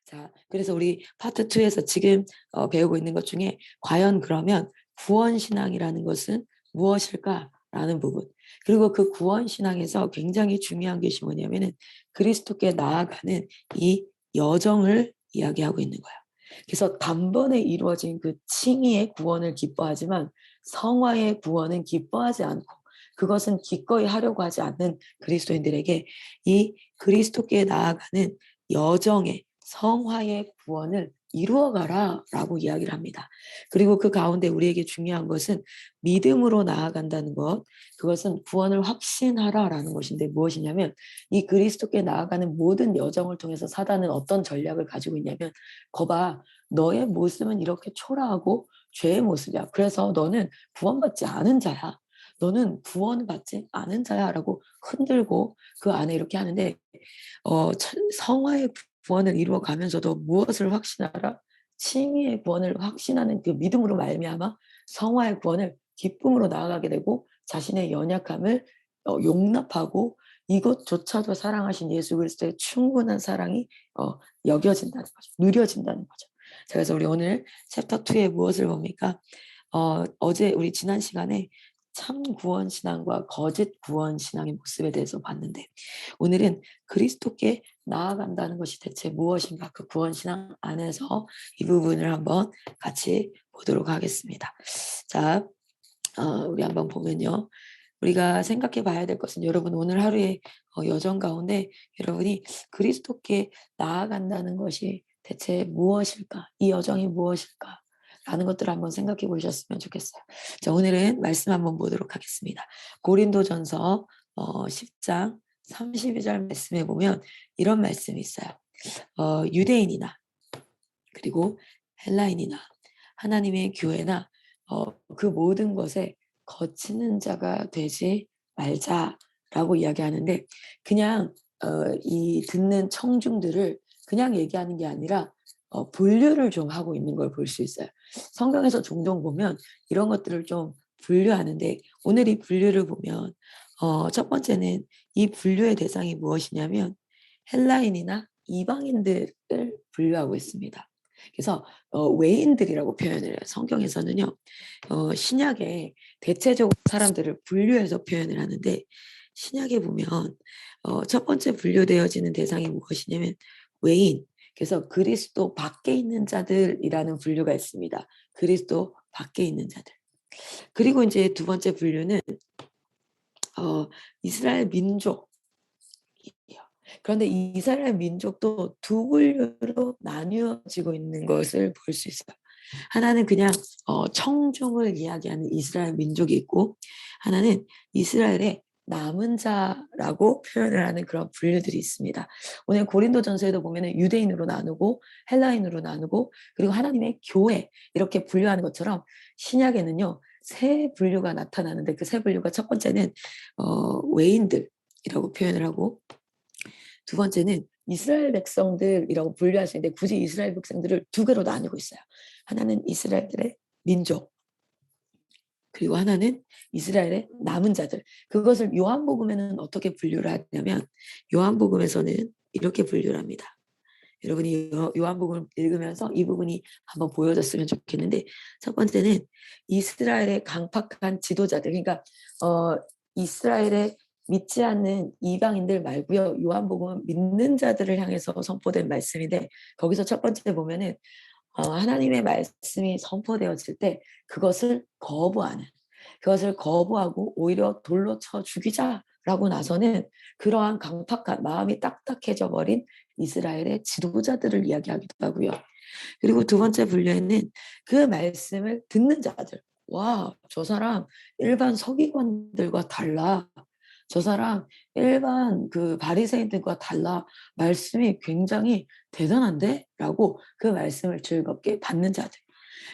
자, 그래서 우리 파트 2에서 지금 배우고 있는 것 중에 과연 그러면 구원신앙이라는 것은 무엇일까라는 부분. 그리고 그 구원신앙에서 굉장히 중요한 것이 뭐냐면은 그리스도께 나아가는 이 여정을 이야기하고 있는 거야. 그래서 단번에 이루어진 그 칭의의 구원을 기뻐하지만 성화의 구원은 기뻐하지 않고 그것은 기꺼이 하려고 하지 않는 그리스도인들에게 이 그리스도께 나아가는 여정의 성화의 구원을 이루어가라 라고 이야기를 합니다. 그리고 그 가운데 우리에게 중요한 것은 믿음으로 나아간다는 것, 그것은 구원을 확신하라라는 것인데 무엇이냐면 이 그리스도께 나아가는 모든 여정을 통해서 사단은 어떤 전략을 가지고 있냐면 거봐, 너의 모습은 이렇게 초라하고 죄의 모습이야. 그래서 너는 구원받지 않은 자야. 너는 구원받지 않은 자야라고 흔들고 그 안에 이렇게 하는데 성화의 구원을 이루어 가면서도 무엇을 확신하라? 칭의의 구원을 확신하는 그 믿음으로 말미암아 성화의 구원을 기쁨으로 나아가게 되고 자신의 연약함을 용납하고 이것조차도 사랑하신 예수 그리스도의 충분한 사랑이 여겨진다는 거죠. 누려진다는 거죠. 자, 그래서 우리 오늘 챕터 2에 무엇을 봅니까? 어제 우리 지난 시간에 참 구원 신앙과 거짓 구원 신앙의 모습에 대해서 봤는데 오늘은 그리스도께 나아간다는 것이 대체 무엇인가 그 구원 신앙 안에서 이 부분을 한번 같이 보도록 하겠습니다. 자, 우리 한번 보면요. 우리가 생각해 봐야 될 것은 여러분 오늘 하루의 여정 가운데 여러분이 그리스도께 나아간다는 것이 대체 무엇일까? 이 여정이 무엇일까? 라는 것들을 한번 생각해 보셨으면 좋겠어요. 자, 오늘은 말씀 한번 보도록 하겠습니다. 고린도전서 10장 32절 말씀에 보면 이런 말씀이 있어요. 유대인이나 그리고 헬라인이나 하나님의 교회나 그 모든 것에 거치는 자가 되지 말자라고 이야기하는데 그냥 이 듣는 청중들을 그냥 얘기하는 게 아니라 분류를 좀 하고 있는 걸 볼 수 있어요. 성경에서 종종 보면 이런 것들을 좀 분류하는데 오늘 이 분류를 보면 첫 번째는 이 분류의 대상이 무엇이냐면 헬라인이나 이방인들을 분류하고 있습니다. 그래서 외인들이라고 표현을 해요. 성경에서는요. 신약에 대체적으로 사람들을 분류해서 표현을 하는데 신약에 보면 첫 번째 분류되어지는 대상이 무엇이냐면 외인. 그래서 그리스도 밖에 있는 자들이라는 분류가 있습니다. 그리스도 밖에 있는 자들. 그리고 이제 두 번째 분류는 이스라엘 민족. 그런데 이스라엘 민족도 두 분류로 나뉘어지고 있는 것을 볼 수 있어요. 하나는 그냥 청중을 이야기하는 이스라엘 민족이 있고 하나는 이스라엘의 남은 자라고 표현을 하는 그런 분류들이 있습니다. 오늘 고린도전서에도 보면은 유대인으로 나누고 헬라인으로 나누고 그리고 하나님의 교회 이렇게 분류하는 것처럼 신약에는요 세 분류가 나타나는데 그 세 분류가 첫 번째는 외인들이라고 표현을 하고 두 번째는 이스라엘 백성들이라고 분류할 수 있는데 굳이 이스라엘 백성들을 두 개로 나누고 있어요. 하나는 이스라엘들의 민족, 그리고 하나는 이스라엘의 남은 자들. 그것을 요한복음에는 어떻게 분류를 하냐면 요한복음에서는 이렇게 분류를 합니다. 여러분이 요한복음을 읽으면서 이 부분이 한번 보여졌으면 좋겠는데 첫 번째는 이스라엘의 강팍한 지도자들 그러니까 이스라엘의 믿지 않는 이방인들 말고요. 요한복음은 믿는 자들을 향해서 선포된 말씀인데 거기서 첫 번째 보면은 하나님의 말씀이 선포되어질 때 그것을 거부하는 그것을 거부하고 오히려 돌로 쳐 죽이자라고 나서는 그러한 강팍한 마음이 딱딱해져 버린 이스라엘의 지도자들을 이야기하기도 하고요. 그리고 두 번째 분류에는 그 말씀을 듣는 자들. 와, 저 사람 일반 서기관들과 달라. 저 사람 일반 그 바리새인들과 달라. 말씀이 굉장히 대단한데? 라고 그 말씀을 즐겁게 받는 자들.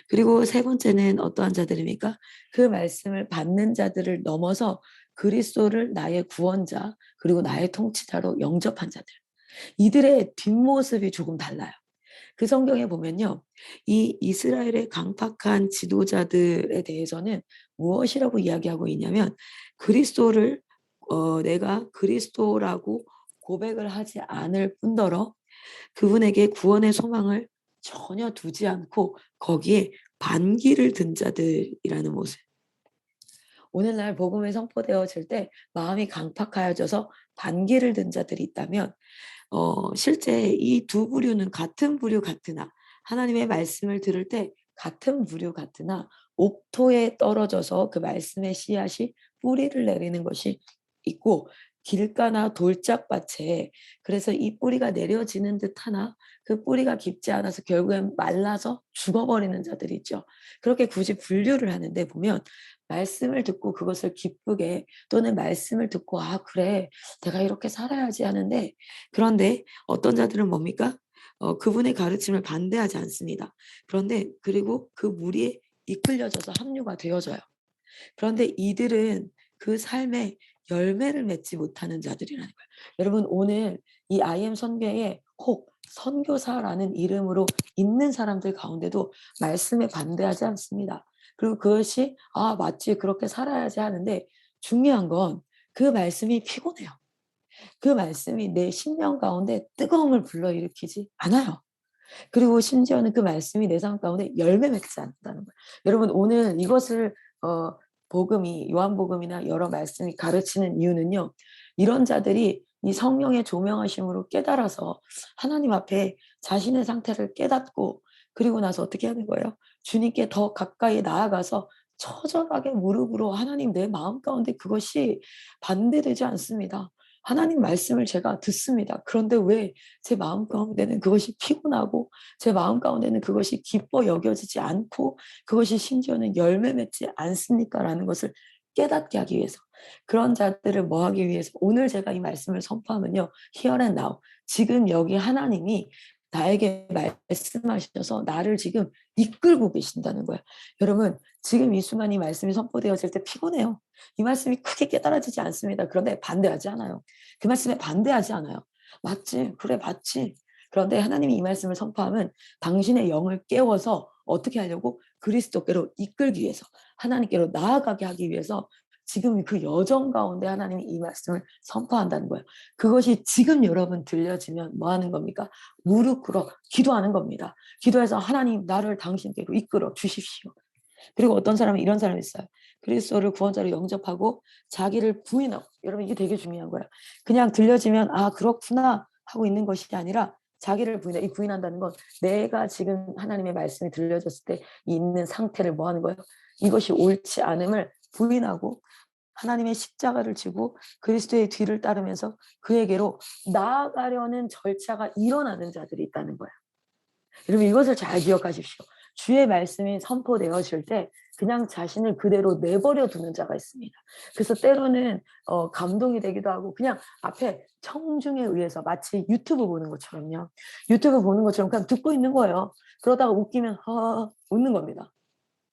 그리고 세 번째는 어떠한 자들입니까? 그 말씀을 받는 자들을 넘어서 그리스도를 나의 구원자 그리고 나의 통치자로 영접한 자들. 이들의 뒷모습이 조금 달라요. 그 성경에 보면요. 이 이스라엘의 강팍한 지도자들에 대해서는 무엇이라고 이야기하고 있냐면 그리스도를 내가 그리스도라고 고백을 하지 않을 뿐더러 그분에게 구원의 소망을 전혀 두지 않고 거기에 반기를 든 자들이라는 모습. 오늘날 복음이 선포되어질 때 마음이 강팍하여져서 반기를 든 자들이 있다면 실제 이 두 부류는 같은 부류 같으나 하나님의 말씀을 들을 때 같은 부류 같으나 옥토에 떨어져서 그 말씀의 씨앗이 뿌리를 내리는 것이 있고 길가나 돌짝밭에 그래서 이 뿌리가 내려지는 듯하나 그 뿌리가 깊지 않아서 결국엔 말라서 죽어버리는 자들이 있죠. 그렇게 굳이 분류를 하는데 보면 말씀을 듣고 그것을 기쁘게 또는 말씀을 듣고 아 그래 내가 이렇게 살아야지 하는데 그런데 어떤 자들은 뭡니까? 그분의 가르침을 반대하지 않습니다. 그런데 그리고 그 무리에 이끌려져서 합류가 되어져요. 그런데 이들은 그 삶에 열매를 맺지 못하는 자들이라는 거예요. 여러분 오늘 이 IM 선교에 혹 선교사라는 이름으로 있는 사람들 가운데도 말씀에 반대하지 않습니다. 그리고 그것이 아 맞지 그렇게 살아야지 하는데 중요한 건 그 말씀이 피곤해요. 그 말씀이 내 심령 가운데 뜨거움을 불러일으키지 않아요. 그리고 심지어는 그 말씀이 내 삶 가운데 열매 맺지 않는다는 거예요. 여러분 오늘 이것을 복음이 요한복음이나 여러 말씀이 가르치는 이유는요. 이런 자들이 이 성령의 조명하심으로 깨달아서 하나님 앞에 자신의 상태를 깨닫고 그리고 나서 어떻게 하는 거예요? 주님께 더 가까이 나아가서 처절하게 무릎으로 하나님 내 마음 가운데 그것이 반대되지 않습니다. 하나님 말씀을 제가 듣습니다. 그런데 왜 제 마음 가운데는 그것이 피곤하고 제 마음 가운데는 그것이 기뻐 여겨지지 않고 그것이 심지어는 열매 맺지 않습니까? 라는 것을 깨닫게 하기 위해서 그런 자들을 뭐 하기 위해서 오늘 제가 이 말씀을 선포하면요. Here and now. 지금 여기 하나님이 나에게 말씀하셔서 나를 지금 이끌고 계신다는 거예요. 여러분 지금 이 순간 이 말씀이 선포되어질 때 피곤해요. 이 말씀이 크게 깨달아지지 않습니다. 그런데 반대하지 않아요. 그 말씀에 반대하지 않아요. 맞지? 그래 맞지? 그런데 하나님이 이 말씀을 선포하면 당신의 영을 깨워서 어떻게 하려고? 그리스도께로 이끌기 위해서 하나님께로 나아가게 하기 위해서 지금 그 여정 가운데 하나님이 이 말씀을 선포한다는 거예요. 그것이 지금 여러분 들려지면 뭐 하는 겁니까? 무릎 꿇어 기도하는 겁니다. 기도해서 하나님 나를 당신께로 이끌어 주십시오. 그리고 어떤 사람은 이런 사람이 있어요. 그리스도를 구원자로 영접하고 자기를 부인하고 여러분 이게 되게 중요한 거예요. 그냥 들려지면 아 그렇구나 하고 있는 것이 아니라 자기를 부인해. 이 부인한다는 건 내가 지금 하나님의 말씀이 들려졌을 때 있는 상태를 뭐 하는 거예요? 이것이 옳지 않음을 부인하고 하나님의 십자가를 지고 그리스도의 뒤를 따르면서 그에게로 나아가려는 절차가 일어나는 자들이 있다는 거예요. 여러분 이것을 잘 기억하십시오. 주의 말씀이 선포되어질 때 그냥 자신을 그대로 내버려 두는 자가 있습니다. 그래서 때로는 감동이 되기도 하고 그냥 앞에 청중에 의해서 마치 유튜브 보는 것처럼요. 유튜브 보는 것처럼 그냥 듣고 있는 거예요. 그러다가 웃기면 웃는 겁니다.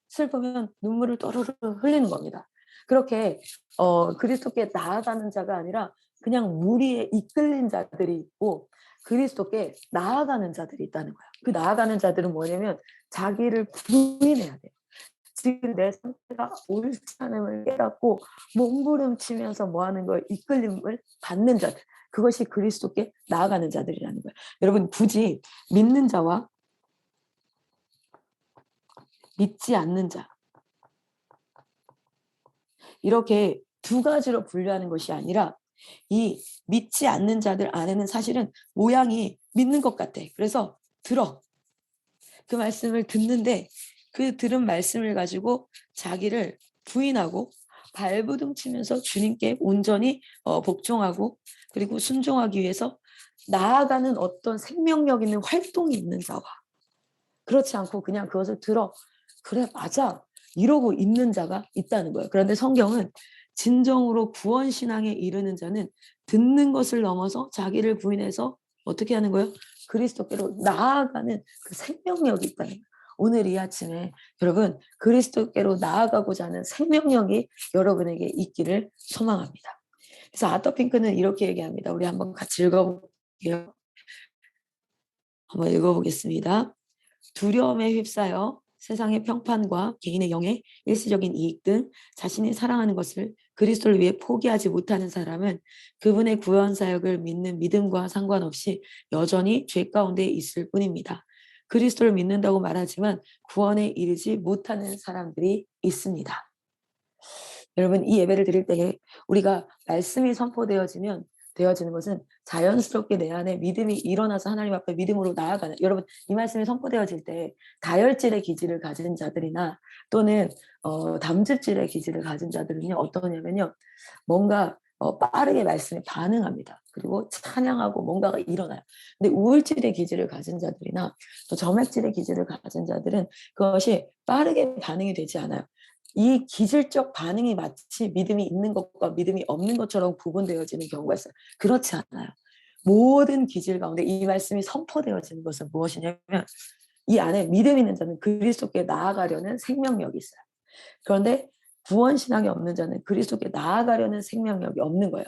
슬프면 눈물을 또르르 흘리는 겁니다. 그렇게 그리스도께 나아가는 자가 아니라 그냥 무리에 이끌린 자들이 있고 그리스도께 나아가는 자들이 있다는 거예요. 그 나아가는 자들은 뭐냐면 자기를 부인해야 돼요. 지금 내 상태가 옳지 않음을 깨닫고 몸부림치면서 뭐 하는 걸 이끌림을 받는 자들. 그것이 그리스도께 나아가는 자들이라는 거예요. 여러분 굳이 믿는 자와 믿지 않는 자 이렇게 두 가지로 분류하는 것이 아니라 이 믿지 않는 자들 안에는 사실은 모양이 믿는 것 같아. 그래서 들어. 그 말씀을 듣는데 그 들은 말씀을 가지고 자기를 부인하고 발부둥 치면서 주님께 온전히 복종하고 그리고 순종하기 위해서 나아가는 어떤 생명력 있는 활동이 있는 자와 그렇지 않고 그냥 그것을 들어 그래 맞아 이러고 있는 자가 있다는 거예요. 그런데 성경은 진정으로 구원신앙에 이르는 자는 듣는 것을 넘어서 자기를 부인해서 어떻게 하는 거예요? 그리스도께로 나아가는 그 생명력이 있다는 거예요. 오늘 이 아침에 여러분 그리스도께로 나아가고자 하는 생명력이 여러분에게 있기를 소망합니다. 그래서 아터 핑크는 이렇게 얘기합니다. 우리 한번 같이 읽어볼게요. 한번 읽어보겠습니다. 두려움에 휩싸여 세상의 평판과 개인의 영예, 일시적인 이익 등 자신이 사랑하는 것을 그리스도를 위해 포기하지 못하는 사람은 그분의 구원 사역을 믿는 믿음과 상관없이 여전히 죄 가운데 있을 뿐입니다. 그리스도를 믿는다고 말하지만 구원에 이르지 못하는 사람들이 있습니다. 여러분, 이 예배를 드릴 때에 우리가 말씀이 선포되어지면 되어지는 것은 자연스럽게 내 안에 믿음이 일어나서 하나님 앞에 믿음으로 나아가는, 여러분, 이 말씀이 선포되어질 때 다혈질의 기질을 가진 자들이나 또는 담즙질의 기질을 가진 자들은요, 어떠냐면요, 뭔가 빠르게 말씀에 반응합니다. 그리고 찬양하고 뭔가가 일어나요. 근데 우울질의 기질을 가진 자들이나 또 점액질의 기질을 가진 자들은 그것이 빠르게 반응이 되지 않아요. 이 기질적 반응이 마치 믿음이 있는 것과 믿음이 없는 것처럼 구분되어지는 경우가 있어요. 그렇지 않아요. 모든 기질 가운데 이 말씀이 선포되어지는 것은 무엇이냐면 이 안에 믿음 있는 자는 그리스도께 나아가려는 생명력이 있어요. 그런데 구원신앙이 없는 자는 그리스도께 나아가려는 생명력이 없는 거예요.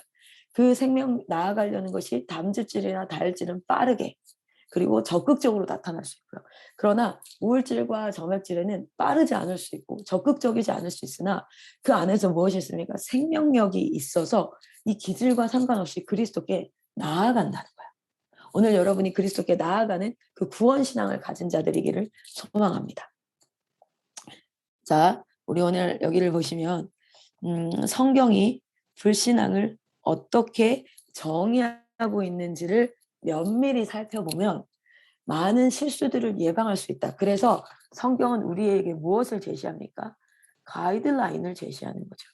그 생명 나아가려는 것이 담즙질이나 다혈질은 빠르게 그리고 적극적으로 나타날 수 있고요. 그러나 우울질과 점액질에는 빠르지 않을 수 있고 적극적이지 않을 수 있으나 그 안에서 무엇이 있습니까? 생명력이 있어서 이 기질과 상관없이 그리스도께 나아간다는 거예요. 오늘 여러분이 그리스도께 나아가는 그 구원신앙을 가진 자들이기를 소망합니다. 자, 우리 오늘 여기를 보시면 성경이 불신앙을 어떻게 정의하고 있는지를 면밀히 살펴보면 많은 실수들을 예방할 수 있다. 그래서 성경은 우리에게 무엇을 제시합니까? 가이드라인을 제시하는 거죠.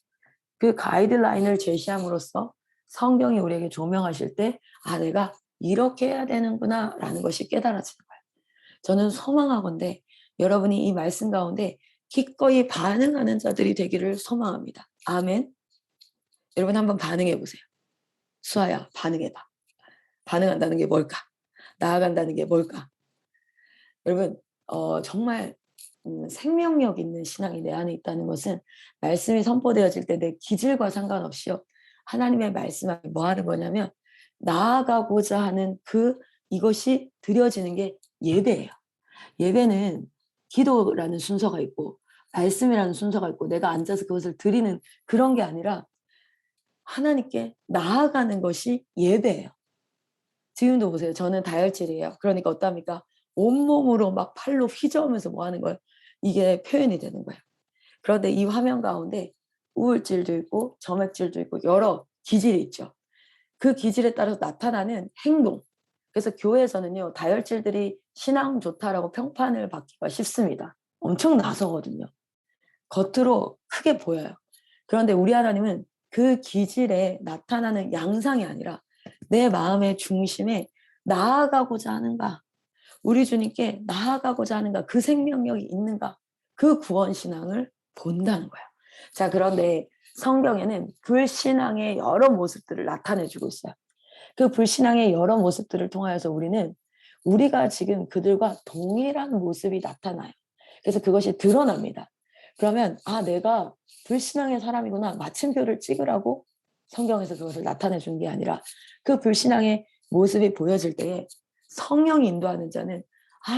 그 가이드라인을 제시함으로써 성경이 우리에게 조명하실 때 내가 이렇게 해야 되는구나 라는 것이 깨달아지는 거예요. 저는 소망하건대 여러분이 이 말씀 가운데 기꺼이 반응하는 자들이 되기를 소망합니다. 아멘. 여러분 한번 반응해 보세요. 수아야, 반응해봐. 반응한다는 게 뭘까? 나아간다는 게 뭘까? 여러분, 정말 생명력 있는 신앙이 내 안에 있다는 것은 말씀이 선포되어질 때 내 기질과 상관없이요. 하나님의 말씀이 뭐 하는 거냐면 나아가고자 하는 이것이 드려지는 게 예배예요. 예배는 기도라는 순서가 있고 말씀이라는 순서가 있고 내가 앉아서 그것을 드리는 그런 게 아니라 하나님께 나아가는 것이 예배예요. 지금도 보세요. 저는 다혈질이에요. 그러니까 어떻습니까? 온몸으로 막 팔로 휘저으면서 뭐 하는 거예요? 이게 표현이 되는 거예요. 그런데 이 화면 가운데 우울질도 있고 점액질도 있고 여러 기질이 있죠. 그 기질에 따라서 나타나는 행동. 그래서 교회에서는요, 다혈질들이 신앙 좋다라고 평판을 받기가 쉽습니다. 엄청 나서거든요. 겉으로 크게 보여요. 그런데 우리 하나님은 그 기질에 나타나는 양상이 아니라 내 마음의 중심에 나아가고자 하는가, 우리 주님께 나아가고자 하는가, 그 생명력이 있는가, 그 구원신앙을 본다는 거예요. 자, 그런데 성경에는 불신앙의 여러 모습들을 나타내주고 있어요. 그 불신앙의 여러 모습들을 통하여서 우리가 지금 그들과 동일한 모습이 나타나요. 그래서 그것이 드러납니다. 그러면 내가 불신앙의 사람이구나 마침표를 찍으라고 성경에서 그것을 나타내 준 게 아니라 그 불신앙의 모습이 보여질 때에 성령이 인도하는 자는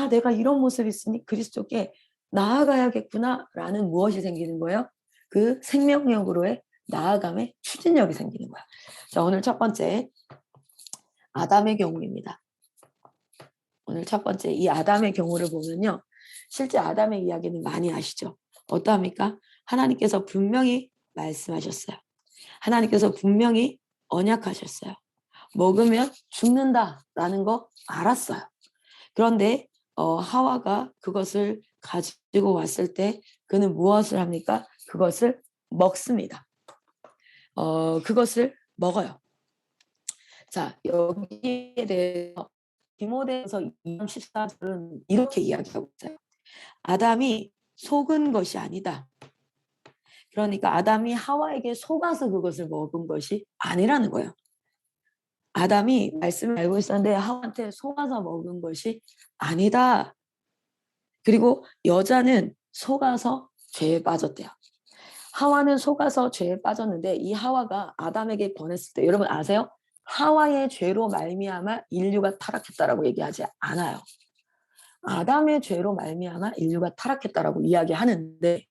내가 이런 모습이 있으니 그리스도께 나아가야겠구나 라는 무엇이 생기는 거예요? 그 생명력으로의 나아감의 추진력이 생기는 거야. 자, 오늘 첫 번째 아담의 경우입니다. 오늘 첫 번째 이 아담의 경우를 보면요. 실제 아담의 이야기는 많이 아시죠? 어떠합니까? 하나님께서 분명히 말씀하셨어요. 하나님께서 분명히 언약하셨어요. 먹으면 죽는다라는 거 알았어요. 그런데 하와가 그것을 가지고 왔을 때 그는 무엇을 합니까? 그것을 먹습니다. 그것을 먹어요. 자, 여기에 대해서 디모데서 2:14절은 이렇게 이야기하고 있어요. 아담이 속은 것이 아니다. 그러니까 아담이 하와에게 속아서 그것을 먹은 것이 아니라는 거예요. 아담이 말씀을 알고 있었는데 하와한테 속아서 먹은 것이 아니다. 그리고 여자는 속아서 죄에 빠졌대요. 하와는 속아서 죄에 빠졌는데 이 하와가 아담에게 권했을 때 여러분 아세요? 하와의 죄로 말미암아 인류가 타락했다라고 얘기하지 않아요. 아담의 죄로 말미암아 인류가 타락했다라고 이야기하는데,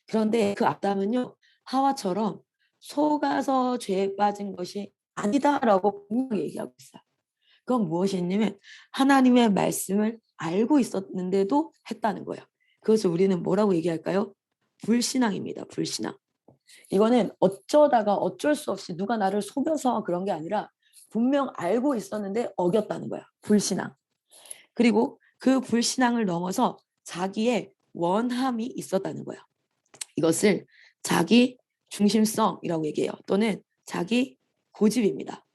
그런데 그 아담은요, 하와처럼 속아서 죄에 빠진 것이 아니다라고 분명히 얘기하고 있어요. 그건 무엇이냐면 하나님의 말씀을 알고 있었는데도 했다는 거예요. 그것을 우리는 뭐라고 얘기할까요? 불신앙입니다. 불신앙. 이거는 어쩌다가 어쩔 수 없이 누가 나를 속여서 그런 게 아니라 분명 알고 있었는데 어겼다는 거야. 불신앙. 그리고 그 불신앙을 넘어서 자기의 원함이 있었다는 거야. 이것을 자기 중심성이라고 얘기해요. 또는 자기 고집입니다.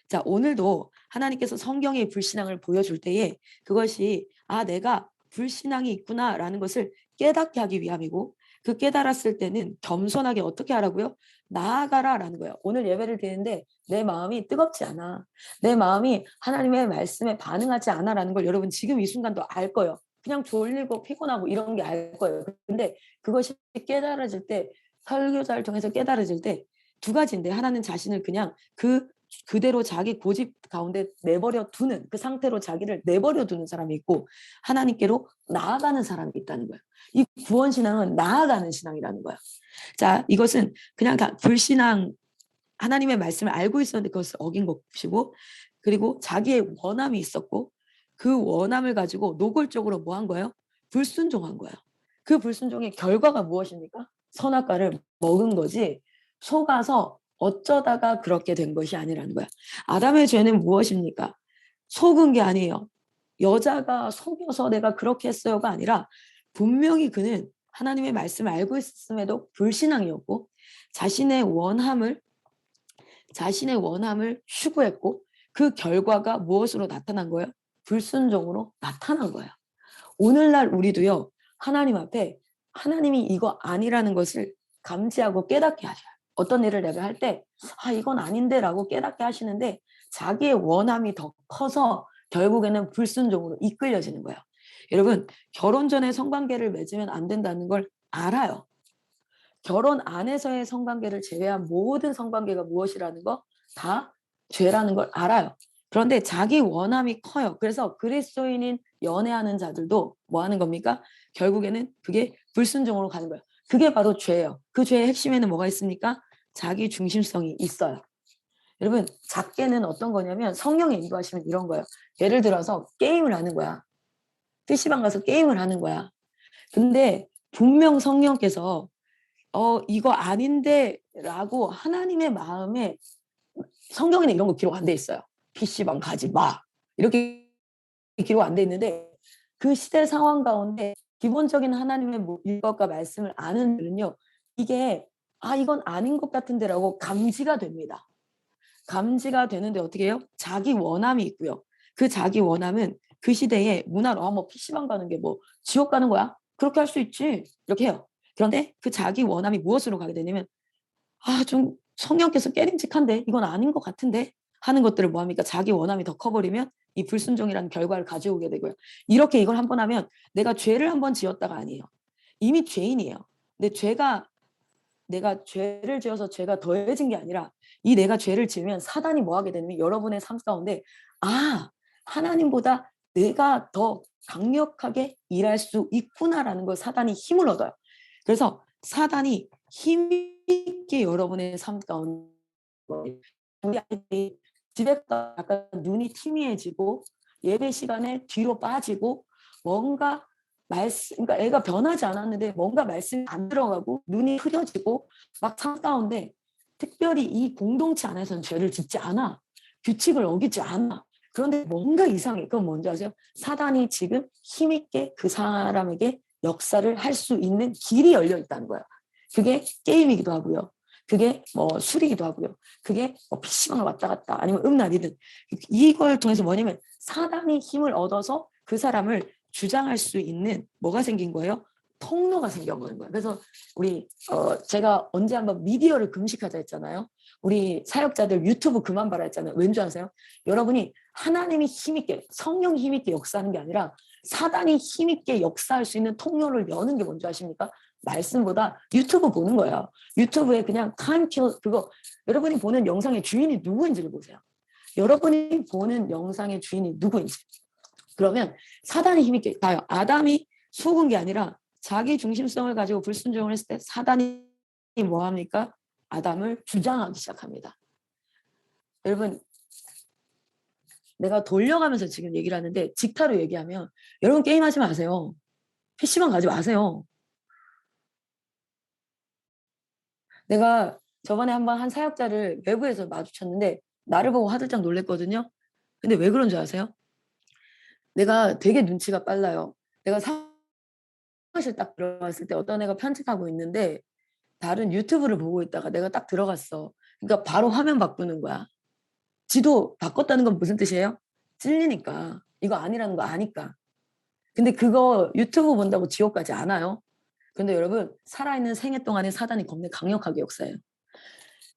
자, 오늘도 하나님께서 성경의 불신앙을 보여줄 때에 그것이 내가 불신앙이 있구나라는 것을 깨닫게 하기 위함이고, 그 깨달았을 때는 겸손하게 어떻게 하라고요? 나아가라라는 거예요. 오늘 예배를 드리는데 내 마음이 뜨겁지 않아. 내 마음이 하나님의 말씀에 반응하지 않아라는 걸 여러분 지금 이 순간도 알 거예요. 그냥 졸리고 피곤하고 이런 게 알 거예요. 근데 그것이 깨달아질 때, 설교자를 통해서 깨달아질 때 두 가지인데, 하나는 자신을 그냥 그대로 자기 고집 가운데 내버려 두는, 그 상태로 자기를 내버려 두는 사람이 있고, 하나님께로 나아가는 사람이 있다는 거예요. 이 구원신앙은 나아가는 신앙이라는 거예요. 자, 이것은 그냥 불신앙, 하나님의 말씀을 알고 있었는데 그것을 어긴 것이고, 그리고 자기의 원함이 있었고, 그 원함을 가지고 노골적으로 뭐 한 거예요? 불순종한 거예요. 그 불순종의 결과가 무엇입니까? 선악과를 먹은 거지, 속아서 어쩌다가 그렇게 된 것이 아니라는 거야. 아담의 죄는 무엇입니까? 속은 게 아니에요. 여자가 속여서 내가 그렇게 했어요가 아니라 분명히 그는 하나님의 말씀을 알고 있음에도 불신앙이었고, 자신의 원함을 추구했고, 그 결과가 무엇으로 나타난 거예요? 불순종으로 나타난 거예요. 오늘날 우리도요, 하나님 앞에 하나님이 이거 아니라는 것을 감지하고 깨닫게 하셔요. 어떤 일을 내가 할 때 이건 아닌데 라고 깨닫게 하시는데, 자기의 원함이 더 커서 결국에는 불순종으로 이끌려지는 거예요. 여러분, 결혼 전에 성관계를 맺으면 안 된다는 걸 알아요. 결혼 안에서의 성관계를 제외한 모든 성관계가 무엇이라는 거 다 죄라는 걸 알아요. 그런데 자기 원함이 커요. 그래서 그리스도인인 연애하는 자들도 뭐 하는 겁니까? 결국에는 그게 불순종으로 가는 거예요. 그게 바로 죄예요. 그 죄의 핵심에는 뭐가 있습니까? 자기 중심성이 있어요. 여러분, 작게는 어떤 거냐면 성령에 인도하시면 이런 거예요. 예를 들어서 게임을 하는 거야. PC방 가서 게임을 하는 거야. 근데 분명 성령께서 이거 아닌데 라고 하나님의 마음에, 성경에는 이런 거 기록 안 돼 있어요. PC방 가지 마. 이렇게 기록 안 돼 있는데, 그 시대 상황 가운데 기본적인 하나님의 율법과 말씀을 아는 분은요, 이게 이건 아닌 것 같은데라고 감지가 됩니다. 감지가 되는데 어떻게 해요? 자기 원함이 있고요. 그 자기 원함은 그 시대의 문화로 뭐 PC방 가는 게 뭐 지옥 가는 거야? 그렇게 할 수 있지. 이렇게 해요. 그런데 그 자기 원함이 무엇으로 가게 되냐면, 좀 성령께서 깨림직한데 이건 아닌 것 같은데 하는 것들을 뭐합니까? 자기 원함이 더 커버리면 이 불순종이라는 결과를 가져오게 되고요. 이렇게 이걸 한번 하면 내가 죄를 한번 지었다가 아니에요. 이미 죄인이에요. 근데 내가 죄를 지어서 죄가 더해진 게 아니라, 이 내가 죄를 지으면 사단이 뭐 하게 되냐면 여러분의 삶 가운데 하나님보다 내가 더 강력하게 일할 수 있구나라는 걸 사단이 힘을 얻어요. 그래서 사단이 힘있게 여러분의 삶 가운데, 우리 아이들이 집에 가서 약간 눈이 희미해지고 예배 시간에 뒤로 빠지고, 뭔가 그러니까 애가 변하지 않았는데 뭔가 말씀이 안 들어가고 눈이 흐려지고 막 삶 가운데, 특별히 이 공동체 안에서는 죄를 짓지 않아. 규칙을 어기지 않아. 그런데 뭔가 이상해. 그건 뭔지 아세요? 사단이 지금 힘있게 그 사람에게 역사를 할 수 있는 길이 열려 있다는 거야. 그게 게임이기도 하고요. 그게 뭐 술이기도 하고요. 그게 뭐 PC방을 왔다 갔다 아니면 음란이든, 이걸 통해서 뭐냐면 사단이 힘을 얻어서 그 사람을 주장할 수 있는 뭐가 생긴 거예요? 통로가 생겨버린 거예요. 그래서 우리 제가 언제 한번 미디어를 금식하자 했잖아요. 우리 사역자들 유튜브 그만 봐라 했잖아요. 왠지 아세요? 여러분이 하나님이 힘있게, 성령이 힘있게 역사하는 게 아니라 사단이 힘있게 역사할 수 있는 통로를 여는 게 뭔지 아십니까? 말씀보다 유튜브 보는 거예요. 유튜브에 그냥 타임킬 그거, 여러분이 보는 영상의 주인이 누구인지를 보세요. 여러분이 보는 영상의 주인이 누구인지. 그러면 사단이 힘있게 봐요. 아담이 속은 게 아니라 자기 중심성을 가지고 불순종을 했을 때 사단이 뭐합니까? 아담을 주장하기 시작합니다. 여러분, 내가 돌려가면서 지금 얘기를 하는데 직타로 얘기하면 여러분 게임하지 마세요. PC방 가지 마세요. 내가 저번에 한번 한 사역자를 외부에서 마주쳤는데 나를 보고 화들짝 놀랬거든요. 근데 왜 그런 줄 아세요? 내가 되게 눈치가 빨라요. 내가 사무실 딱 들어갔을 때 어떤 애가 편집하고 있는데 다른 유튜브를 보고 있다가 내가 딱 들어갔어. 그러니까 바로 화면 바꾸는 거야. 지도 바꿨다는 건 무슨 뜻이에요? 찔리니까. 이거 아니라는 거 아니까. 근데 그거 유튜브 본다고 지옥 가지 않아요. 근데 여러분 살아있는 생애 동안에 사단이 겁나 강력하게 역사해요.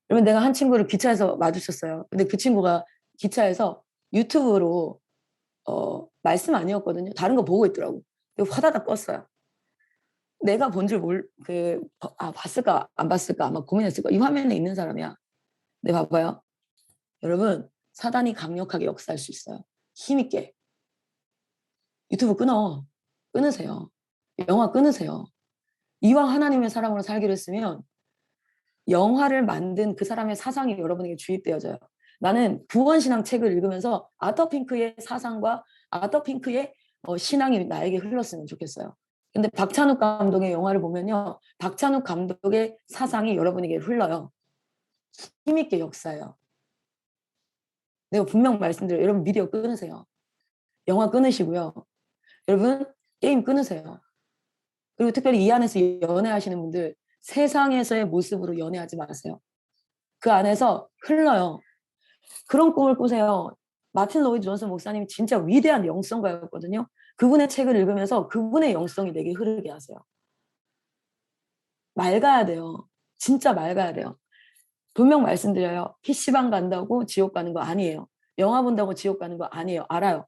여러분 내가 한 친구를 기차에서 마주쳤어요. 근데 그 친구가 기차에서 유튜브로 말씀 아니었거든요. 다른 거 보고 있더라고. 화다닥 껐어요. 내가 본 줄 봤을까 안 봤을까 아마 고민했을까. 이 화면에 있는 사람이야. 네, 봐봐요. 여러분 사단이 강력하게 역사할 수 있어요. 힘있게. 유튜브 끊으세요. 영화 끊으세요. 이왕 하나님의 사람으로 살기로 했으면 영화를 만든 그 사람의 사상이 여러분에게 주입되어져요. 나는 구원신앙 책을 읽으면서 아터 핑크의 사상과 아터 핑크의 신앙이 나에게 흘렀으면 좋겠어요. 근데 박찬욱 감독의 영화를 보면요. 박찬욱 감독의 사상이 여러분에게 흘러요. 힘있게 역사해요. 내가 분명 말씀드려요. 여러분 미디어 끊으세요. 영화 끊으시고요. 여러분 게임 끊으세요. 그리고 특별히 이 안에서 연애하시는 분들 세상에서의 모습으로 연애하지 마세요. 그 안에서 흘러요. 그런 꿈을 꾸세요. 마틴 로이드 존슨 목사님이 진짜 위대한 영성가였거든요. 그분의 책을 읽으면서 그분의 영성이 내게 흐르게 하세요. 맑아야 돼요. 진짜 맑아야 돼요. 분명 말씀드려요. PC방 간다고 지옥 가는 거 아니에요. 영화 본다고 지옥 가는 거 아니에요. 알아요.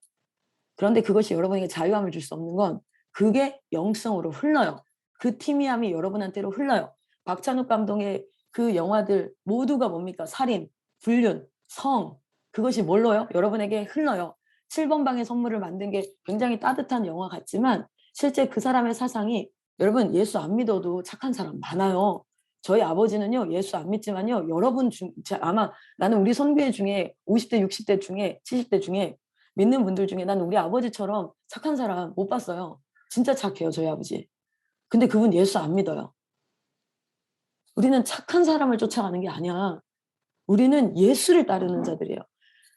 그런데 그것이 여러분에게 자유함을 줄 수 없는 건 그게 영성으로 흘러요. 그 티미함이 여러분한테로 흘러요. 박찬욱 감독의 그 영화들 모두가 뭡니까? 살인, 불륜, 성, 그것이 뭘로요? 여러분에게 흘러요. 7번 방의 선물을 만든 게 굉장히 따뜻한 영화 같지만 실제 그 사람의 사상이 여러분 예수 안 믿어도 착한 사람 많아요. 저희 아버지는요 예수 안 믿지만요 여러분 아마 나는 우리 선교회 중에 50대 60대 중에 70대 중에 믿는 분들 중에 나는 우리 아버지처럼 착한 사람 못 봤어요. 진짜 착해요 저희 아버지. 근데 그분 예수 안 믿어요. 우리는 착한 사람을 쫓아가는 게 아니야. 우리는 예수를 따르는 자들이에요.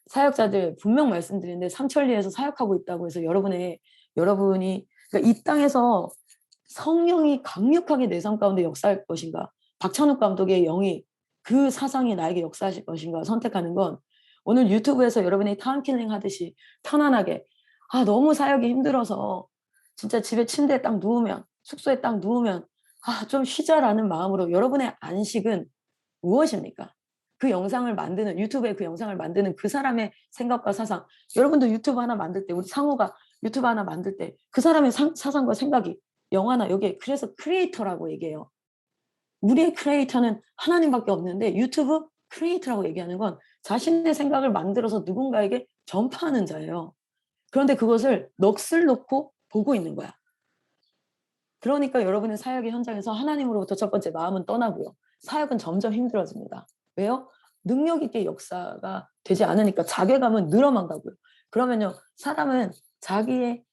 사역자들 분명 말씀드리는데 삼천리에서 사역하고 있다고 해서 여러분이 그러니까 이 땅에서 성령이 강력하게 내 삶 가운데 역사할 것인가, 박찬욱 감독의 영이 그 사상이 나에게 역사하실 것인가 선택하는 건 오늘 유튜브에서 여러분이 타임킬링 하듯이 편안하게 너무 사역이 힘들어서 진짜 집에 침대에 딱 누우면 숙소에 딱 누우면 좀 쉬자라는 마음으로 여러분의 안식은 무엇입니까? 그 영상을 만드는 유튜브에 그 영상을 만드는 그 사람의 생각과 사상 여러분도 유튜브 하나 만들 때 우리 상호가 유튜브 하나 만들 때 그 사람의 사상과 생각이 영화나 여기에 그래서 크리에이터라고 얘기해요. 우리의 크리에이터는 하나님밖에 없는데 유튜브 크리에이터라고 얘기하는 건 자신의 생각을 만들어서 누군가에게 전파하는 자예요. 그런데 그것을 넋을 놓고 보고 있는 거야. 그러니까 여러분의 사역의 현장에서 하나님으로부터 첫 번째 마음은 떠나고요. 사역은 점점 힘들어집니다. 왜요? 능력 있게 역사가 되지 않으니까 자괴감은 늘어만 가고요. 그러면요, 사람은 자기의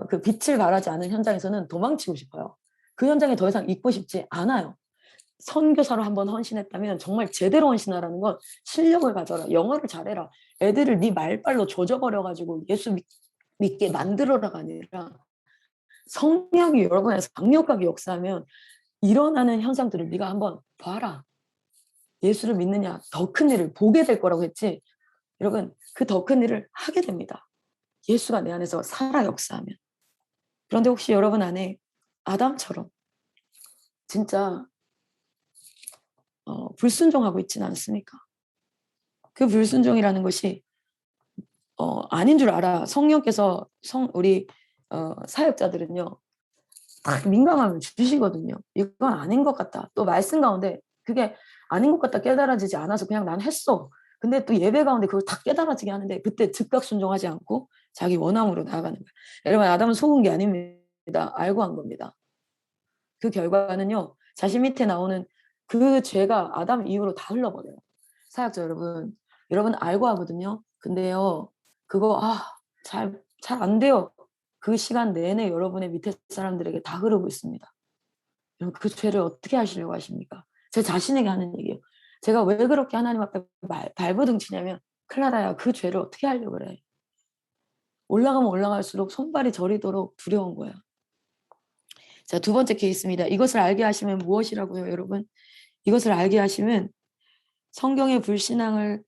그 빛을 발하지 않은 현장에서는 도망치고 싶어요. 그 현장에 더 이상 있고 싶지 않아요. 선교사로 한번 헌신했다면 정말 제대로 헌신하라는 건 실력을 가져라. 영어를 잘해라. 애들을 네 말빨로 조져버려가지고 예수 믿게 만들어라가 아니라 성령이 여러분에서 강력하게 역사하면 일어나는 현상들을 네가 한번 봐라. 예수를 믿느냐 더 큰 일을 보게 될 거라고 했지. 여러분 그 더 큰 일을 하게 됩니다. 예수가 내 안에서 살아 역사하면. 그런데 혹시 여러분 안에 아담처럼 진짜 불순종하고 있지는 않습니까? 그 불순종이라는 것이 아닌 줄 알아. 성령께서 우리 사역자들은요 민감함을 주시거든요. 이건 아닌 것 같다. 또 말씀 가운데 그게 아닌 것 같다 깨달아지지 않아서 그냥 난 했어. 근데 또 예배 가운데 그걸 다 깨달아지게 하는데 그때 즉각 순종하지 않고 자기 원함으로 나아가는 거예요. 여러분, 아담은 속은 게 아닙니다. 알고 한 겁니다. 그 결과는요, 자신 밑에 나오는 그 죄가 아담 이후로 다 흘러버려요. 사역자 여러분, 여러분 알고 하거든요. 근데요, 그거 잘 안 돼요. 그 시간 내내 여러분의 밑에 사람들에게 다 흐르고 있습니다. 여러분, 그 죄를 어떻게 하시려고 하십니까? 제 자신에게 하는 얘기예요. 제가 왜 그렇게 하나님 앞에 발버둥 치냐면, 클라라야, 그 죄를 어떻게 하려고 그래? 올라가면 올라갈수록 손발이 저리도록 두려운 거야. 자, 두 번째 케이스입니다. 이것을 알게 하시면 무엇이라고요, 여러분? 이것을 알게 하시면 성경의 불신앙을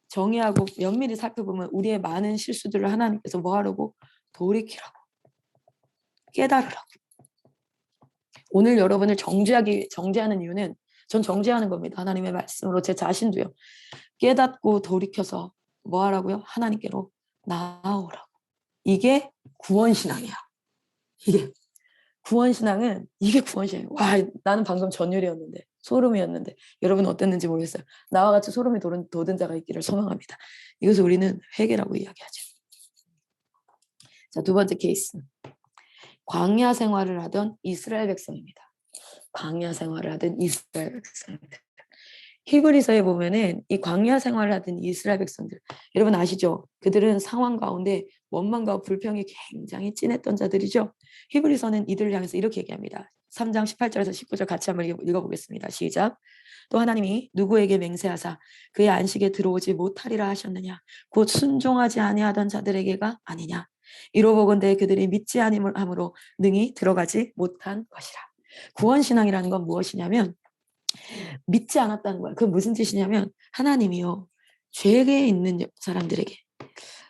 정의하고 면밀히 살펴보면 우리의 많은 실수들을 하나님께서 뭐 하라고? 돌이키라고, 깨달으라고. 오늘 여러분을 정죄하는 이유는 전 정죄하는 겁니다. 하나님의 말씀으로 제 자신도요. 깨닫고 돌이켜서 뭐 하라고요? 하나님께로 나아오라고. 이게 구원신앙이야. 이게 구원신앙은 이게 구원신앙이야. 와, 나는 방금 전율이었는데, 소름이었는데 여러분 어땠는지 모르겠어요. 나와 같이 소름이 돋은 자가 있기를 소망합니다. 이것을 우리는 회개라고 이야기하죠. 자, 두 번째 케이스. 광야 생활을 하던 이스라엘 백성입니다. 광야 생활을 하던 이스라엘 백성입니다. 히브리서에 보면은 이 광야 생활을 하던 이스라엘 백성들, 여러분 아시죠? 그들은 상황 가운데 원망과 불평이 굉장히 진했던 자들이죠. 히브리서는 이들을 향해서 이렇게 얘기합니다. 3장 18절에서 19절 같이 한번 읽어보겠습니다. 시작. 또 하나님이 누구에게 맹세하사 그의 안식에 들어오지 못하리라 하셨느냐? 곧 순종하지 아니하던 자들에게가 아니냐? 이로보건대 그들이 믿지 아니함으로 능히 들어가지 못한 것이라. 구원신앙이라는 건 무엇이냐면 믿지 않았다는 거야. 그게 무슨 뜻이냐면 하나님이요, 죄에 있는 사람들에게,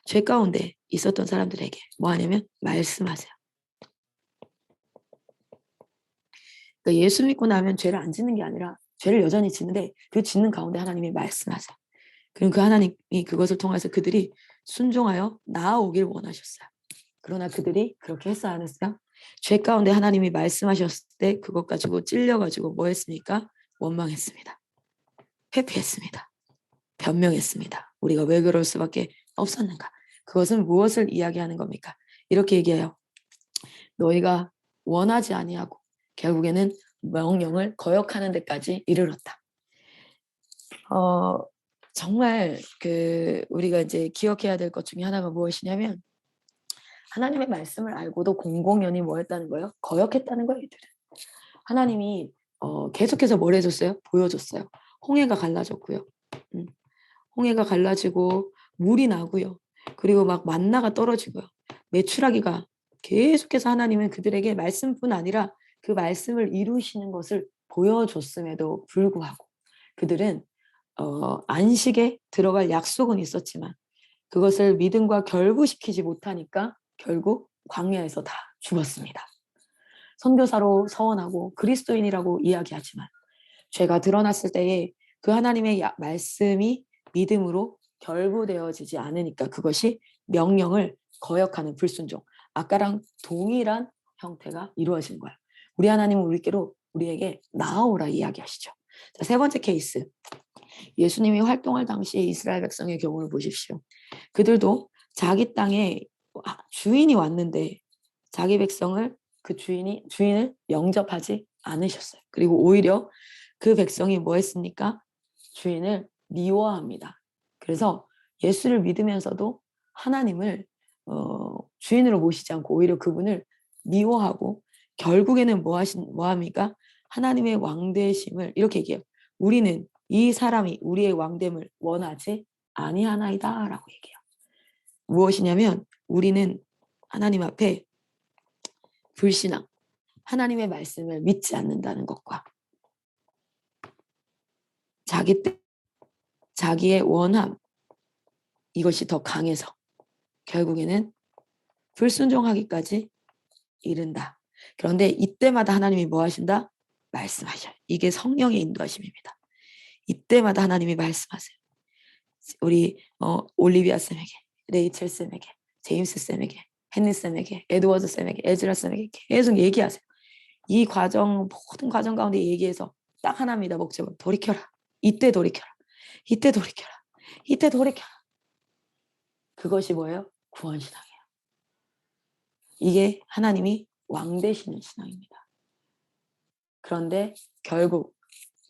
죄 가운데 있었던 사람들에게 뭐 하냐면 말씀하세요. 그러니까 예수 믿고 나면 죄를 안 짓는 게 아니라 죄를 여전히 짓는데 그 짓는 가운데 하나님이 말씀하세요. 그럼 그 하나님이 그것을 통해서 그들이 순종하여 나아오길 원하셨어요. 그러나 그들이 그렇게 했어 안 했어요? 죄 가운데 하나님이 말씀하셨을 때 그것 가지고 찔려가지고 뭐 했습니까? 원망했습니다. 회피했습니다. 변명했습니다. 우리가 왜 그럴 수밖에 없었는가? 그것은 무엇을 이야기하는 겁니까? 이렇게 얘기해요. 너희가 원하지 아니하고 결국에는 명령을 거역하는 데까지 이르렀다. 정말 우리가 이제 기억해야 될 것 중에 하나가 무엇이냐면 하나님의 말씀을 알고도 공공연히 뭐 했다는 거예요? 거역했다는 거예요. 이들은. 하나님이 계속해서 뭘 해줬어요? 보여줬어요. 홍해가 갈라졌고요. 홍해가 갈라지고 물이 나고요. 그리고 막 만나가 떨어지고요. 메추라기가 계속해서 하나님은 그들에게 말씀뿐 아니라 그 말씀을 이루시는 것을 보여줬음에도 불구하고 그들은 안식에 들어갈 약속은 있었지만 그것을 믿음과 결부시키지 못하니까 결국 광야에서 다 죽었습니다. 선교사로 서원하고 그리스도인이라고 이야기하지만 죄가 드러났을 때에 그 하나님의 말씀이 믿음으로 결부되어지지 않으니까 그것이 명령을 거역하는 불순종, 아까랑 동일한 형태가 이루어진 거야. 우리 하나님은 우리에게 나아오라 이야기하시죠. 자, 세 번째 케이스. 예수님이 활동할 당시에 이스라엘 백성의 경우를 보십시오. 그들도 자기 땅에 주인이 왔는데 자기 백성을 주인을 영접하지 않으셨어요. 그리고 오히려 그 백성이 뭐 했습니까? 주인을 미워합니다. 그래서 예수를 믿으면서도 하나님을 주인으로 모시지 않고 오히려 그분을 미워하고 결국에는 뭐 합니까? 하나님의 왕되심을 이렇게 얘기해요. 우리는 이 사람이 우리의 왕됨을 원하지 아니하나이다 라고 얘기해요. 무엇이냐면 우리는 하나님 앞에 불신앙, 하나님의 말씀을 믿지 않는다는 것과 자기의 원함, 이것이 더 강해서 결국에는 불순종하기까지 이른다. 그런데 이때마다 하나님이 뭐 하신다? 말씀하셔요. 이게 성령의 인도하심입니다. 이때마다 하나님이 말씀하세요. 우리 올리비아 쌤에게, 레이첼 쌤에게, 제임스 쌤에게, 헨리 쌤에게, 에드워드 쌤에게, 에즈라 쌤에게 계속 얘기하세요. 이 모든 과정 가운데 얘기해서 딱 하나입니다. 목적은 돌이켜라. 이때 돌이켜라. 이때 돌이켜라. 이때 돌이켜. 그것이 뭐예요? 구원신앙이에요. 이게 하나님이 왕 되시는 신앙입니다. 그런데 결국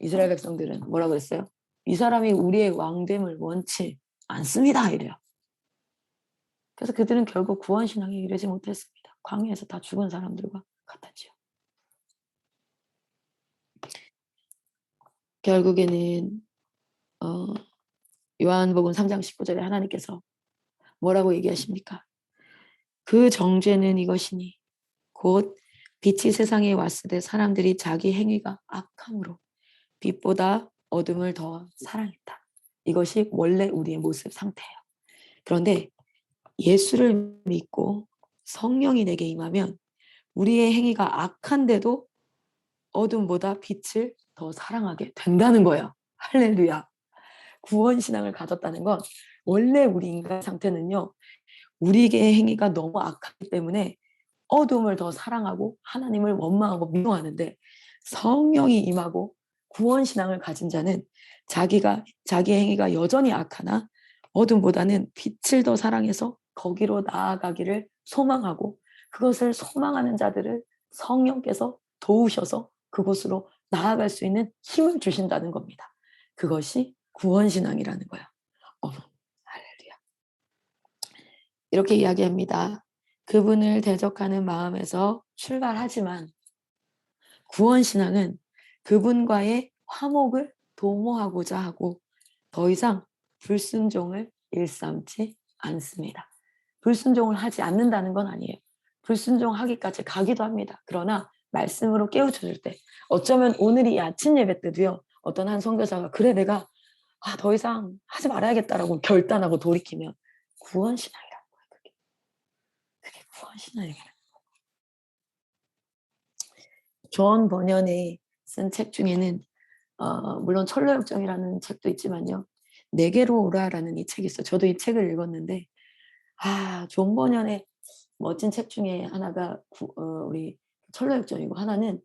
이스라엘 백성들은 뭐라고 했어요? 이 사람이 우리의 왕됨을 원치 않습니다. 이래요. 그래서 그들은 결국 구원신앙에 이르지 못했습니다. 광야에서 다 죽은 사람들과 같았죠. 결국에는 요한복음 3장 19절에 하나님께서 뭐라고 얘기하십니까? 그 정죄는 이것이니 곧 빛이 세상에 왔을 때 사람들이 자기 행위가 악함으로 빛보다 어둠을 더 사랑했다. 이것이 원래 우리의 모습 상태예요. 그런데 예수를 믿고 성령이 내게 임하면 우리의 행위가 악한데도 어둠보다 빛을 더 사랑하게 된다는 거예요. 할렐루야. 구원신앙을 가졌다는 건 원래 우리 인간 상태는요. 우리의 행위가 너무 악하기 때문에 어둠을 더 사랑하고 하나님을 원망하고 미워하는데 성령이 임하고 구원신앙을 가진 자는 자기의 행위가 여전히 악하나 어둠보다는 빛을 더 사랑해서 거기로 나아가기를 소망하고 그것을 소망하는 자들을 성령께서 도우셔서 그곳으로 나아갈 수 있는 힘을 주신다는 겁니다. 그것이 구원신앙이라는 거예요. 할렐루야. 이렇게 이야기합니다. 그분을 대적하는 마음에서 출발하지만 구원신앙은 그분과의 화목을 도모하고자 하고 더 이상 불순종을 일삼지 않습니다. 불순종을 하지 않는다는 건 아니에요. 불순종하기까지 가기도 합니다. 그러나 말씀으로 깨우쳐줄 때 어쩌면 오늘 이 아침 예배 때도요. 어떤 한 선교사가 그래 내가 더 이상 하지 말아야겠다라고 결단하고 돌이키면 구원신앙이라는 거예요. 그게 구원신앙이에요. 존 버년이 쓴 책 중에는 물론 철로역정이라는 책도 있지만요. 내게로 오라라는 이 책이 있어요. 저도 이 책을 읽었는데 존 버년의 멋진 책 중에 하나가 우리 철로역정이고 하나는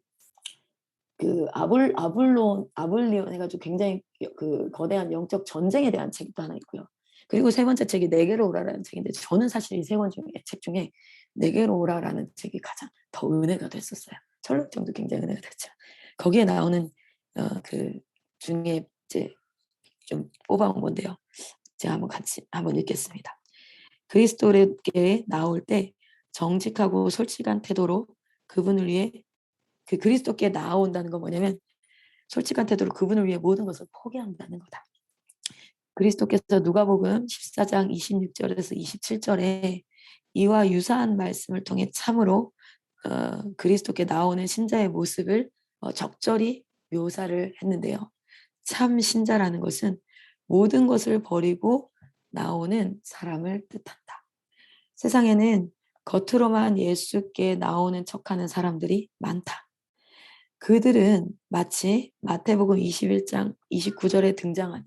그 아블리온 해가지고 굉장히 그 거대한 영적 전쟁에 대한 책도 하나 있고요. 그리고 세 번째 책이 내게로 오라라는 책인데 저는 사실 이 세 권 중에 책 중에 내게로 오라라는 책이 가장 더 은혜가 됐었어요. 철로역정도 굉장히 은혜가 됐죠. 거기에 나오는 그 중에 이제 좀 뽑아온 건데요. 제가 한번 읽겠습니다. 그리스도께 나올 때 정직하고 솔직한 태도로 그분을 위해 그 그리스도께 나온다는 건 뭐냐면 솔직한 태도로 그분을 위해 모든 것을 포기한다는 거다. 그리스도께서 누가복음 14장 26절에서 27절에 이와 유사한 말씀을 통해 참으로 그리스도께 나오는 신자의 모습을 적절히 묘사를 했는데요. 참 신자라는 것은 모든 것을 버리고 나오는 사람을 뜻한다. 세상에는 겉으로만 예수께 나오는 척하는 사람들이 많다. 그들은 마치 마태복음 21장 29절에 등장하는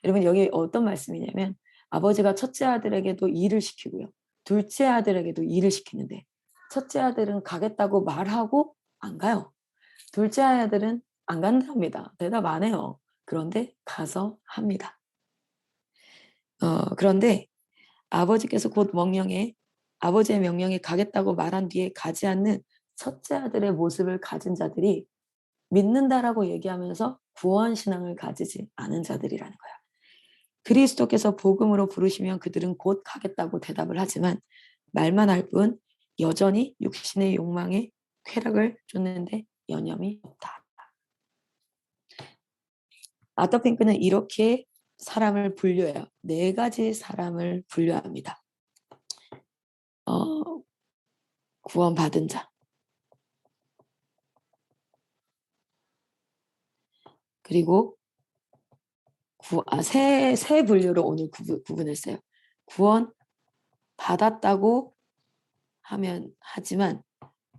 여러분 여기 어떤 말씀이냐면 아버지가 첫째 아들에게도 일을 시키고요. 둘째 아들에게도 일을 시키는데 첫째 아들은 가겠다고 말하고 안 가요. 둘째 아들은 안 간답니다. 대답 안 해요. 그런데 가서 합니다. 그런데 아버지께서 곧 아버지의 명령에 가겠다고 말한 뒤에 가지 않는 첫째 아들의 모습을 가진 자들이 믿는다라고 얘기하면서 구원신앙을 가지지 않은 자들이라는 거야. 그리스도께서 복음으로 부르시면 그들은 곧 가겠다고 대답을 하지만 말만 할 뿐 여전히 육신의 욕망에 쾌락을 쫓는데 여념이 없다. 아터 핑크는 이렇게 사람을 분류해요. 4가지 사람을 분류합니다. 구원받은 자. 그리고 세 분류로 오늘 구분했어요. 구원 받았다고 하지만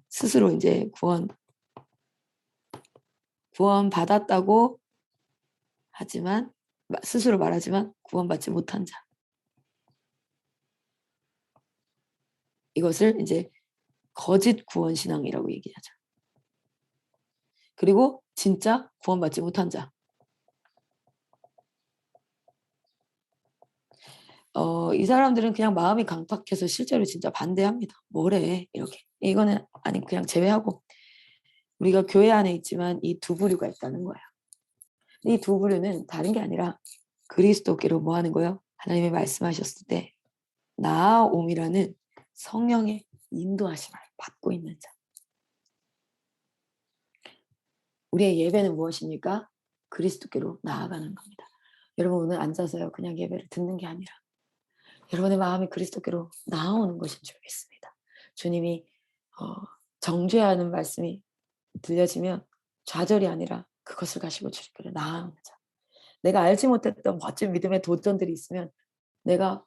스스로 이제 구원 받았다고 하지만 스스로 말하지만 구원받지 못한 자. 이것을 이제 거짓 구원신앙이라고 얘기하죠. 그리고 진짜 구원받지 못한 자. 이 사람들은 그냥 마음이 강팍해서 실제로 진짜 반대합니다. 뭐래 이렇게. 이거는 아니 그냥 제외하고 우리가 교회 안에 있지만 이 두 부류가 있다는 거예요. 이 두 부류는 다른 게 아니라 그리스도께로 뭐 하는 거예요? 하나님이 말씀하셨을 때 나아옴이라는 성령의 인도하심을 받고 있는 자. 우리의 예배는 무엇입니까? 그리스도께로 나아가는 겁니다. 여러분 오늘 앉아서요 그냥 예배를 듣는 게 아니라 여러분의 마음이 그리스도께로 나아오는 것인 줄 믿습니다. 주님이 정죄하는 말씀이 들려지면 좌절이 아니라 그것을 가지고 주님께로 나아오는 자. 내가 알지 못했던 멋진 믿음의 도전들이 있으면 내가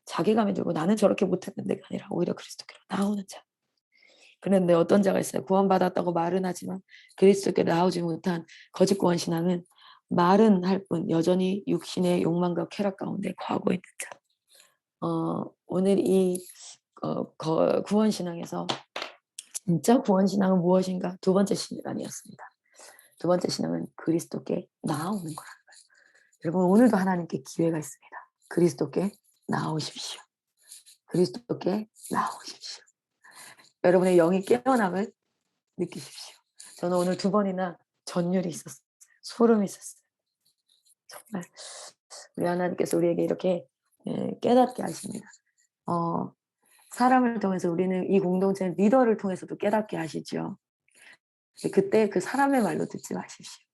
자괴감이 들고 나는 저렇게 못했는데가 아니라 오히려 그리스도께로 나오는 자. 그런데 어떤 자가 있어요. 구원받았다고 말은 하지만 그리스도께로 나오지 못한 거짓 구원 신앙은 말은 할 뿐 여전히 육신의 욕망과 쾌락 가운데 거하고 있는 자. 오늘 이 구원 신앙에서 진짜 구원 신앙은 무엇인가? 두 번째 시간이었습니다. 두 번째 신앙은 그리스도께 나아오는 거라는 거예요. 여러분 오늘도 하나님께 기회가 있습니다. 그리스도께 나오십시오. 그리스도께 나오십시오. 여러분의 영이 깨어남을 느끼십시오. 저는 오늘 두 번이나 전율이 있었어요. 소름이 있었어요. 정말 우리 하나님께서 우리에게 이렇게 깨닫게 하십니다. 사람을 통해서 우리는 이 공동체의 리더를 통해서도 깨닫게 하시죠. 그때 그 사람의 말로 듣지 마십시오.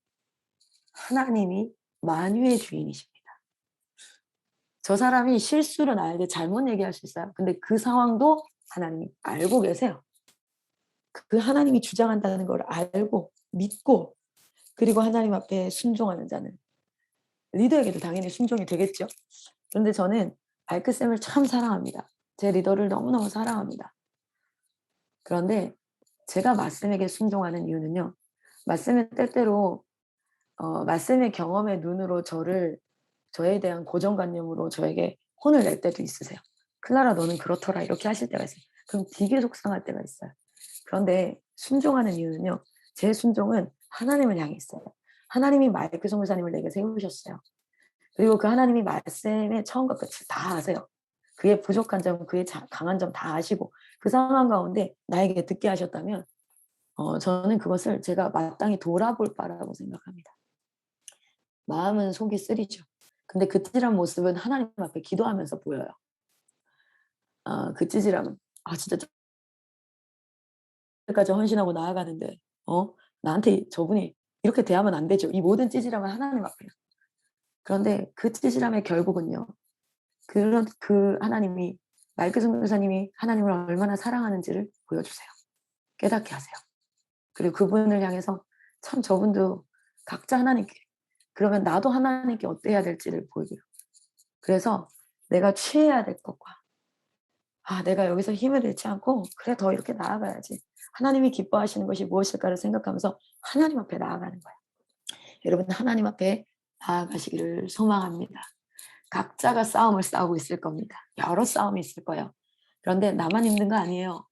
하나님이 만유의 주인이십니다. 저 사람이 실수를 나에게 잘못 얘기할 수 있어요. 근데 그 상황도 하나님이 알고 계세요. 그 하나님이 주장한다는 걸 알고 믿고 그리고 하나님 앞에 순종하는 자는 리더에게도 당연히 순종이 되겠죠. 그런데 저는 알크쌤을 참 사랑합니다. 제 리더를 너무너무 사랑합니다. 그런데 제가 말씀에게 순종하는 이유는요. 말씀은 때때로 말씀의 경험의 눈으로 저에 대한 고정관념으로 저에게 혼을 낼 때도 있으세요. 클라라 너는 그렇더라 이렇게 하실 때가 있어요. 그럼 되게 속상할 때가 있어요. 그런데 순종하는 이유는요. 제 순종은 하나님을 향해 있어요. 하나님이 마이크 성교사님을 내게 세우셨어요. 그리고 그 하나님이 말씀의 처음과 끝을 다 아세요. 그의 부족한 점, 그의 강한 점 다 아시고 그 상황 가운데 나에게 듣게 하셨다면 저는 그것을 제가 마땅히 돌아볼 바라고 생각합니다. 마음은 속이 쓰리죠. 근데 그 찌질한 모습은 하나님 앞에 기도하면서 보여요. 그 찌질함은 진짜 까지 헌신하고 나아가는데 나한테 저분이 이렇게 대하면 안 되죠. 이 모든 찌질함은 하나님 앞에요. 그런데 그 찌질함의 결국은요. 그 하나님이 마이크 선교사님이 하나님을 얼마나 사랑하는지를 보여주세요. 깨닫게 하세요. 그리고 그분을 향해서 참 저분도 각자 하나님께 그러면 나도 하나님께 어때야 될지를 보여줘요. 그래서 내가 취해야 될 것과 내가 여기서 힘을 잃지 않고 그래 더 이렇게 나아가야지. 하나님이 기뻐하시는 것이 무엇일까를 생각하면서 하나님 앞에 나아가는 거예요. 여러분 하나님 앞에 나아가시기를 소망합니다. 각자가 싸움을 싸우고 있을 겁니다. 여러 싸움이 있을 거예요. 그런데 나만 힘든 거 아니에요.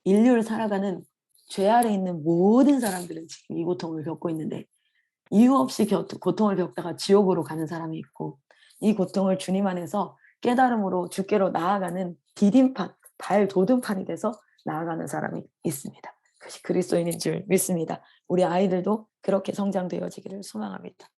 인류를 살아가는 죄 아래 있는 모든 사람들은 지금 이 고통을 겪고 있는데 이유 없이 고통을 겪다가 지옥으로 가는 사람이 있고 이 고통을 주님 안에서 깨달음으로 주께로 나아가는 디딤판, 발돋움판이 돼서 나아가는 사람이 있습니다. 그것이 그리스도인인 줄 믿습니다. 우리 아이들도 그렇게 성장되어지기를 소망합니다.